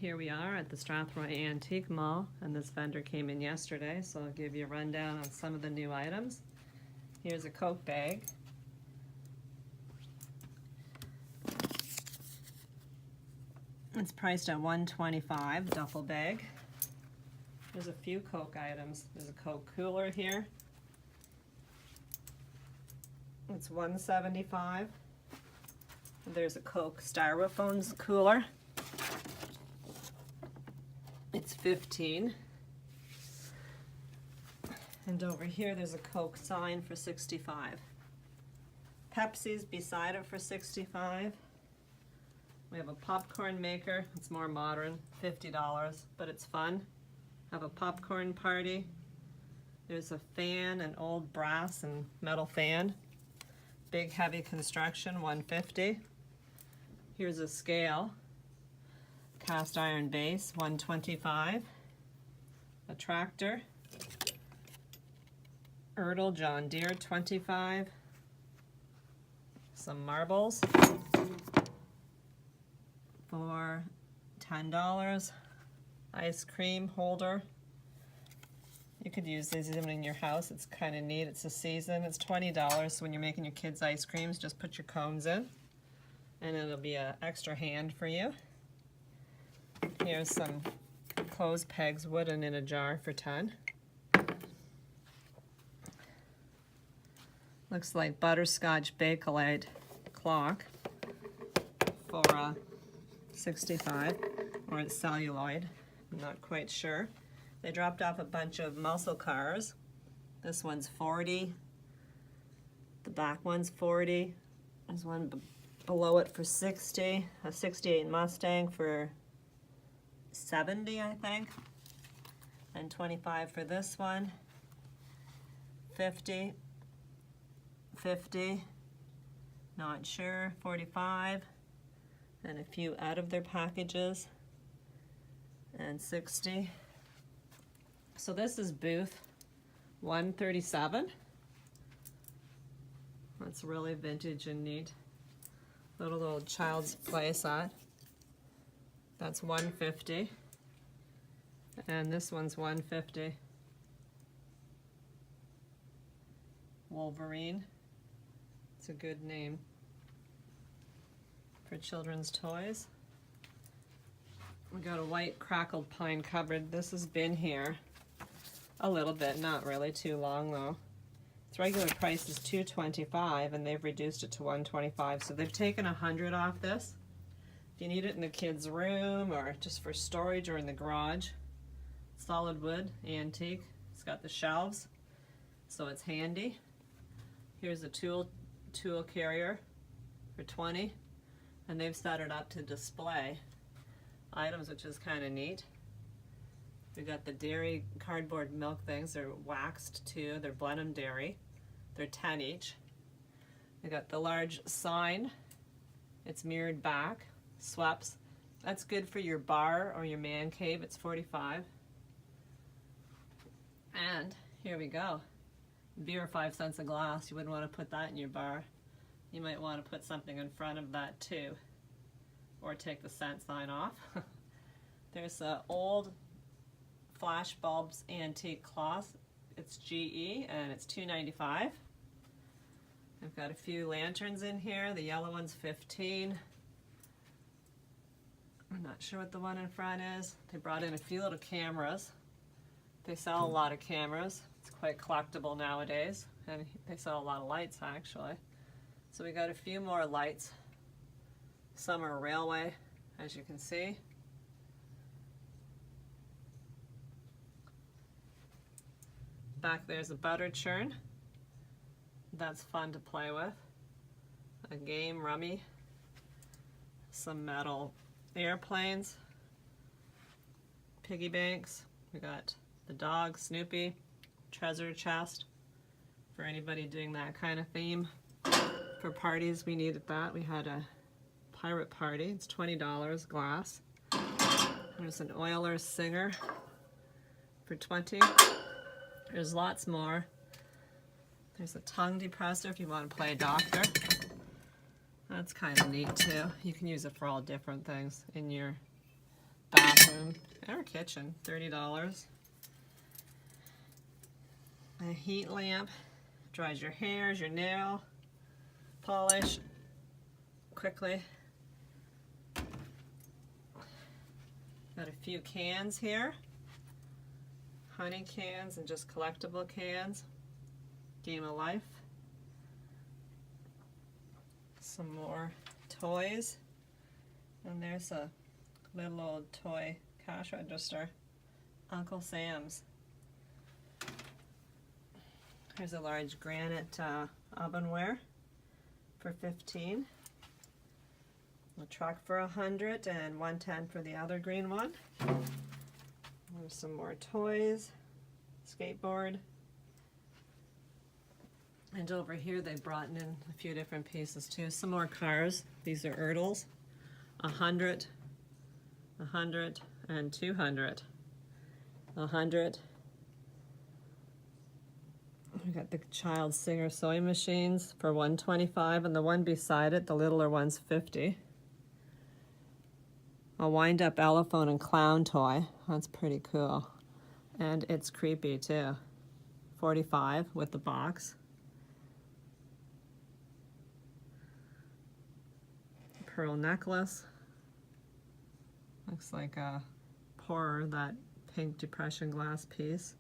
Here we are at the Strathroy Antique Mall, and this vendor came in yesterday, so I'll give you a rundown on some of the new items. Here's a Coke bag. It's priced at $125, duffel bag. There's a few Coke items. There's a Coke cooler here. It's $175. There's a Coke styrofoam cooler. It's $15. And over here there's a Coke sign for $65. Pepsi's beside it for $65. We have a popcorn maker. It's more modern, $50, but it's fun. Have a popcorn party. There's a fan, an old brass and metal fan. Big heavy construction, $150. Here's a scale. Cast iron base, $125. A tractor. Erdl John Deere, $25. Some marbles for $10. Ice cream holder. You could use these even in your house. It's kind of neat. It's the season. It's $20, so when you're making your kids' ice creams, just put your cones in, and it'll be an extra hand for you. Here's some clothes pegs, wooden in a jar for $10. Looks like butterscotch Bakelite clock for $65, or it's celluloid. I'm not quite sure. They dropped off a bunch of muscle cars. This one's $40. The back one's $40. There's one below it for $60. A '68 Mustang for $70, I think. And $25 for this one. $50. $50. Not sure. $45. And a few out of their packages. And $60. So this is booth 137. That's really vintage and neat. Little child's play set. That's $150. And this one's $150. Wolverine. It's a good name for children's toys. We got a white crackled pine cupboard. This has been here a little bit, not really too long though. Its regular price is $225 and they've reduced it to $125, so they've taken $100 off this. If you need it in the kids' room or just for storage or in the garage. Solid wood, antique. It's got the shelves, so it's handy. Here's a tool carrier for $20, and they've set it up to display items, which is kind of neat. We got the dairy cardboard milk things. They're waxed too. They're Blenheim Dairy. They're 10 each. We got the large sign. It's mirrored back. Sweps. That's good for your bar or your man cave. It's $45. And here we go. Beer 5 cents a glass. You wouldn't want to put that in your bar. You might want to put something in front of that too. Or take the cent sign off. There's an old flash bulbs antique cloth. It's GE and it's $2.95. I've got a few lanterns in here. The yellow one's $15. I'm not sure what the one in front is. They brought in a few little cameras. They sell a lot of cameras. It's quite collectible nowadays, and they sell a lot of lights actually. So we got a few more lights. Some are railway, as you can see. Back there's a butter churn. That's fun to play with. A game rummy. Some metal airplanes. Piggy banks. We got the dog, Snoopy. Treasure chest. For anybody doing that kind of theme. For parties, we needed that. We had a pirate party. It's $20 glass. There's an Oilers singer for $20. There's lots more. There's a tongue depressor if you want to play a doctor. That's kind of neat too. You can use it for all different things in your bathroom or kitchen, $30. A heat lamp, dries your hairs, your nail polish quickly. Got a few cans here, honey cans and just collectible cans. Game of Life. Some more toys, and there's a little old toy cash register, Uncle Sam's. Here's a large granite ovenware for $15. A truck for $100 and $110 for the other green one. There's some more toys, skateboard. And over here they brought in a few different pieces too. Some more cars. These are Ertles. 100, 100, and 200. 100. We got the child singer sewing machines for $125, and the one beside it, the littler one's $50. A wind-up elephant and clown toy. That's pretty cool. And it's creepy too. $45 with the box. Pearl necklace. Looks like a pourer, that pink depression glass piece.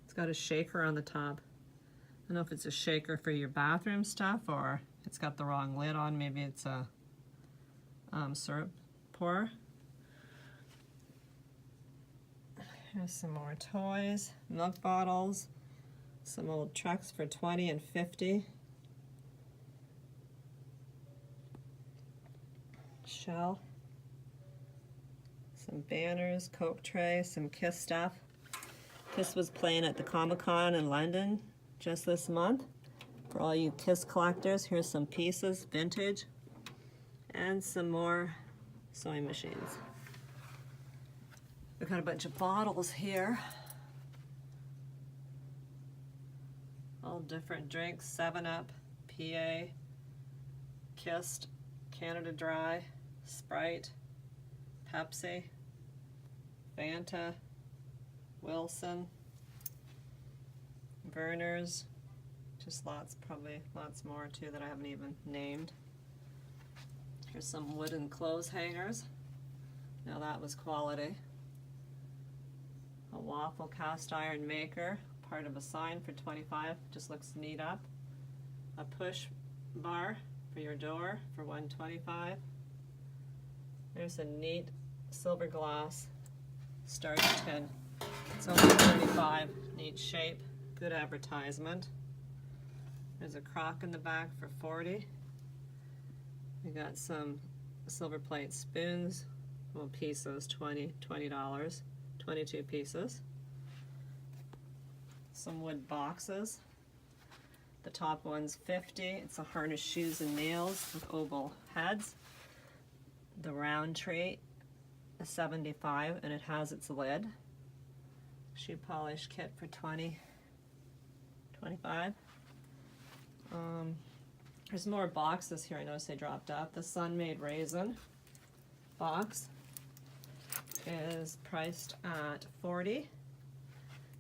It's got a shaker on the top. I don't know if it's a shaker for your bathroom stuff or it's got the wrong lid on. Maybe it's a syrup pourer. Here's some more toys, milk bottles, some old trucks for $20 and $50. Shell, some banners, Coke tray, some Kiss stuff. Kiss was playing at the Comic-Con in London just this month. For all you Kiss collectors, here's some pieces, vintage, and some more sewing machines. We've got a bunch of bottles here. All different drinks, 7-Up, PA, Kissed, Canada Dry, Sprite, Pepsi, Fanta, Wilson, Verner's, just lots, probably lots more too that I haven't even named. Here's some wooden clothes hangers. Now that was quality. A waffle cast iron maker, part of a sign for $25, just looks neat up. A push bar for your door for $125. There's a neat silver glass starch tin. It's only $35. Neat shape, good advertisement. There's a crock in the back for $40. We got some silver plate spoons, well, pieces, $20, 22 pieces. Some wood boxes. The top one's $50. It's a harness, shoes, and nails with oval heads. The round tray is $75, and it has its lid. Shoe polish kit for $20, $25. There's more boxes here. I noticed they dropped out. The Sun-Made Raisin box is priced at $40.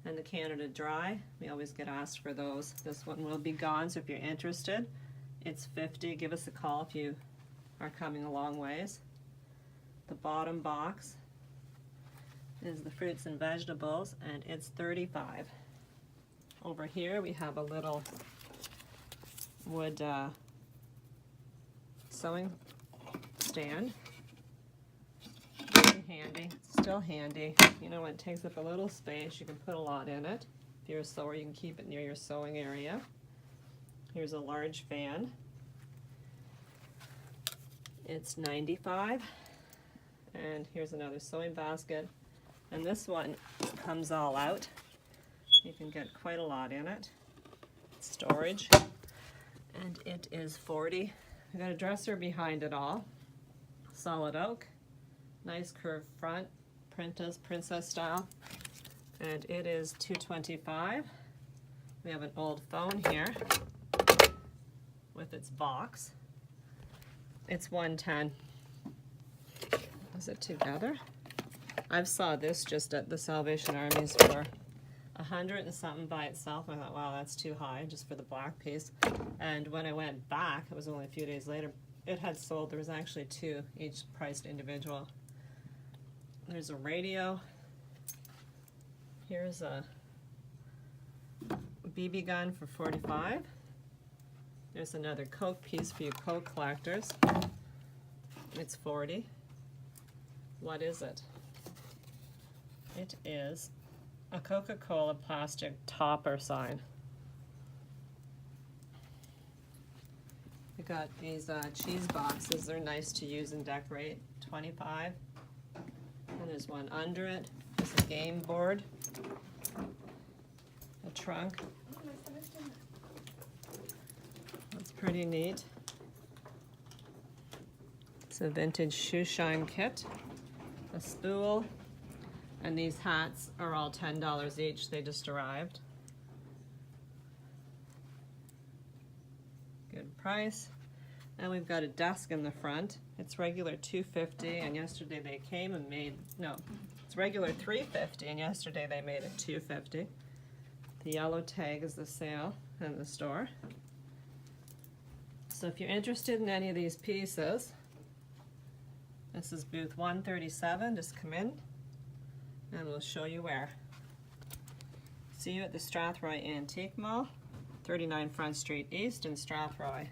And the Canada Dry, we always get asked for those. This one will be gone, so if you're interested, it's $50. Give us a call if you are coming a long ways. The bottom box is the fruits and vegetables, and it's $35. Over here we have a little wood sewing stand. Very handy, still handy. You know, when it takes up a little space, you can put a lot in it. If you're a sewer, you can keep it near your sewing area. Here's a large fan. It's $95. And here's another sewing basket. And this one comes all out. You can get quite a lot in it. Storage. And it is $40. We got a dresser behind it all. Solid oak. Nice curved front. Princess style. And it is $225. We have an old phone here with its box. It's $110. Is it together? I've saw this just at the Salvation Army's for $100 and something by itself. I thought, wow, that's too high just for the black piece. And when I went back, it was only a few days later, it had sold. There was actually two, each priced individual. There's a radio. Here's a BB gun for $45. There's another Coke piece for you Coke collectors. It's $40. What is it? It is a Coca-Cola plastic topper sign. We got these cheese boxes. They're nice to use and decorate. $25. And there's one under it. There's a game board. A trunk. That's pretty neat. It's a vintage shoe shine kit. A spool. And these hats are all $10 each. They just arrived. Good price. And we've got a desk in the front. It's regular $250, and yesterday they came and made, no, it's regular $350, and yesterday they made it $250. The yellow tag is the sale in the store. So if you're interested in any of these pieces, this is booth 137. Just come in and we'll show you where. See you at the Strathroy Antique Mall, 39 Front Street East in Strathroy.